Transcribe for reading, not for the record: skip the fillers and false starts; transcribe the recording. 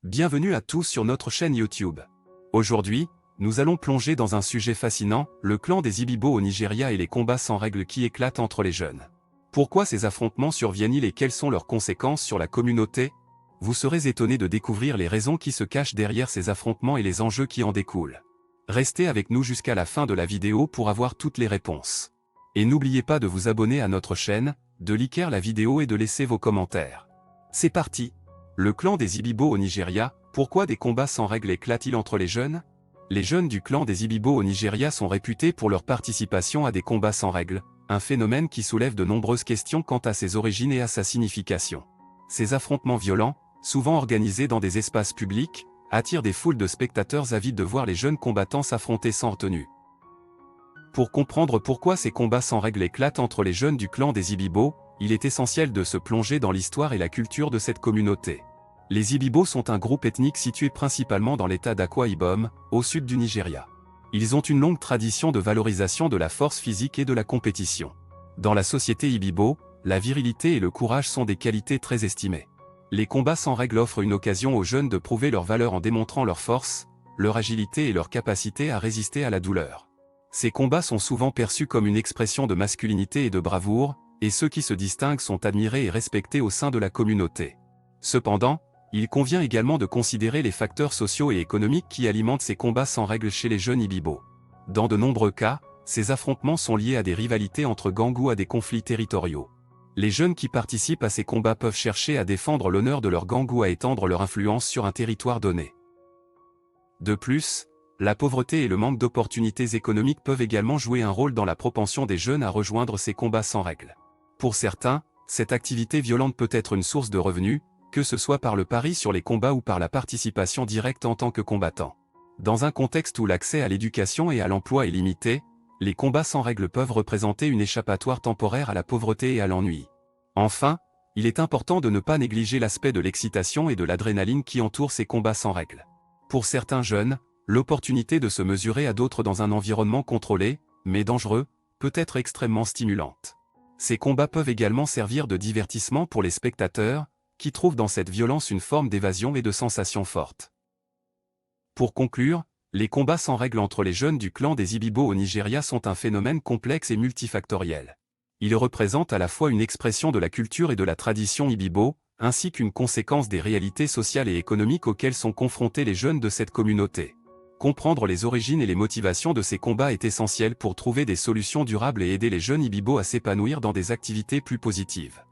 Bienvenue à tous sur notre chaîne YouTube. Aujourd'hui, nous allons plonger dans un sujet fascinant, le clan des Ibibo au Nigeria et les combats sans règles qui éclatent entre les jeunes. Pourquoi ces affrontements surviennent-ils et quelles sont leurs conséquences sur la communauté? Vous serez étonné de découvrir les raisons qui se cachent derrière ces affrontements et les enjeux qui en découlent. Restez avec nous jusqu'à la fin de la vidéo pour avoir toutes les réponses. Et n'oubliez pas de vous abonner à notre chaîne, de liker la vidéo et de laisser vos commentaires. C'est parti! Le clan des Ibibo au Nigeria, pourquoi des combats sans règles éclatent-ils entre les jeunes? Les jeunes du clan des Ibibo au Nigeria sont réputés pour leur participation à des combats sans règles, un phénomène qui soulève de nombreuses questions quant à ses origines et à sa signification. Ces affrontements violents, souvent organisés dans des espaces publics, attirent des foules de spectateurs avides de voir les jeunes combattants s'affronter sans retenue. Pour comprendre pourquoi ces combats sans règles éclatent entre les jeunes du clan des Ibibo, il est essentiel de se plonger dans l'histoire et la culture de cette communauté. Les Ibibo sont un groupe ethnique situé principalement dans l'état d'Akwa Ibom, au sud du Nigeria. Ils ont une longue tradition de valorisation de la force physique et de la compétition. Dans la société Ibibo, la virilité et le courage sont des qualités très estimées. Les combats sans règles offrent une occasion aux jeunes de prouver leur valeur en démontrant leur force, leur agilité et leur capacité à résister à la douleur. Ces combats sont souvent perçus comme une expression de masculinité et de bravoure, et ceux qui se distinguent sont admirés et respectés au sein de la communauté. Cependant, il convient également de considérer les facteurs sociaux et économiques qui alimentent ces combats sans règles chez les jeunes Ibibo. Dans de nombreux cas, ces affrontements sont liés à des rivalités entre gangs ou à des conflits territoriaux. Les jeunes qui participent à ces combats peuvent chercher à défendre l'honneur de leur gang ou à étendre leur influence sur un territoire donné. De plus, la pauvreté et le manque d'opportunités économiques peuvent également jouer un rôle dans la propension des jeunes à rejoindre ces combats sans règles. Pour certains, cette activité violente peut être une source de revenus, que ce soit par le pari sur les combats ou par la participation directe en tant que combattant. Dans un contexte où l'accès à l'éducation et à l'emploi est limité, les combats sans règles peuvent représenter une échappatoire temporaire à la pauvreté et à l'ennui. Enfin, il est important de ne pas négliger l'aspect de l'excitation et de l'adrénaline qui entoure ces combats sans règles. Pour certains jeunes, l'opportunité de se mesurer à d'autres dans un environnement contrôlé, mais dangereux, peut être extrêmement stimulante. Ces combats peuvent également servir de divertissement pour les spectateurs, qui trouvent dans cette violence une forme d'évasion et de sensation forte. Pour conclure, les combats sans règles entre les jeunes du clan des Ibibo au Nigeria sont un phénomène complexe et multifactoriel. Ils représentent à la fois une expression de la culture et de la tradition Ibibo, ainsi qu'une conséquence des réalités sociales et économiques auxquelles sont confrontés les jeunes de cette communauté. Comprendre les origines et les motivations de ces combats est essentiel pour trouver des solutions durables et aider les jeunes Ibibo à s'épanouir dans des activités plus positives.